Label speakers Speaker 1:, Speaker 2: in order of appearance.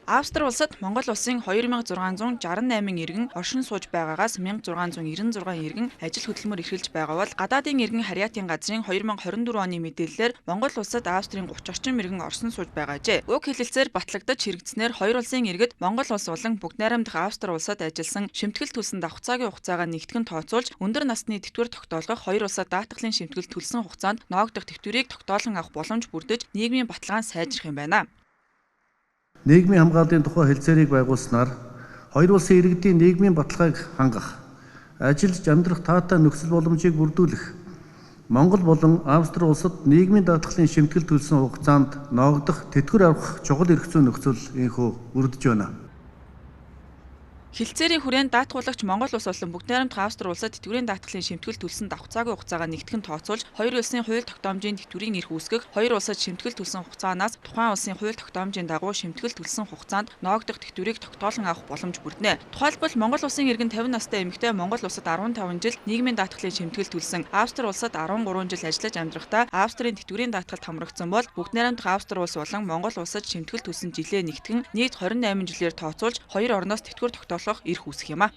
Speaker 1: Австри улсад Монгол улсын 2668 иргэн оршин сууж байгаагаас 1696 иргэн ажил хөдөлмөр эрхэлж байгаа бол гадаадын иргэн харьяатын газрын 2024 оны мэдээллээр Монгол улсад Австрийн 30 орчим иргэн оршин сууж байгаажээ. Уг хэлэлцээр батлагдаж хэрэгжснээр хоёр улсын иргэд Монгол улс болон бүгд найрамдах Австри улсад ажилласан шимтгэл төлсөн давхцаагийн хугацаагаа нэгтгэн тооцоолж өндөр насны тэтгэвэр тогтоолгох хоёр улсад даатгалын шимтгэл төлсөн хугацаанд ноогдох тэтгэврийг тогтоолон авах боломж бүрдэж нийгмийн баталгаан сайжрах юм байна.
Speaker 2: Нийгмийн хамгааллын тухай хэлцээрийг байгуулснаар хоёр улсын иргэдийн нийгмийн баталгааг хангах, ажиллаж амьдрах таатай нөхцөл боломжийг бүрдүүлэх, Монгол болон Австри улсад нийгмийн даатгалын шимтгэл төлсөн хугацаанд ноогдох тэтгэвэр авах чухал эрх зүйн нөхцөл инхүү бүрдэж байна.
Speaker 1: Хэлцээрийн хүрээнд даатгуулагч Монгол улс болон бүгд найрамдах Австри улсад тэтгэврийн даатгалын шимтгэл төлсөн давхцаагийн хугацаагаа нэгтгэн тооцоолж хоёр улсын хууль тогтоомжийн тэтгэврийн эрх үүсгэх, хоёр улсад шимтгэл төлсөн хугацаанаас тухайн улсын хууль тогтоомжийн дагуу шимтгэл төлсөн хугацаанд ноогдох тэтгэврийг тогтоолон авах боломж бүрднэ. Тухайлбал Монгол улсын иргэн 50 настай эмэгтэй Монгол улсад 15 жил нийгмийн даатгалын шимтгэл төлсөн, Австри улсад 13 жил ажиллаж амьдрахдаа Австрийн тэтгэврийн даатгалд хамрагдсан бол бүгд найрамдах Австри улс болон Монгол улсад шимтгэл төлсөн жилээ нэгтгэн нийт 28 жилээр тооцоолж хоёр орноос тэтгэвэр тогтоолгох эрх үүсэх юм а.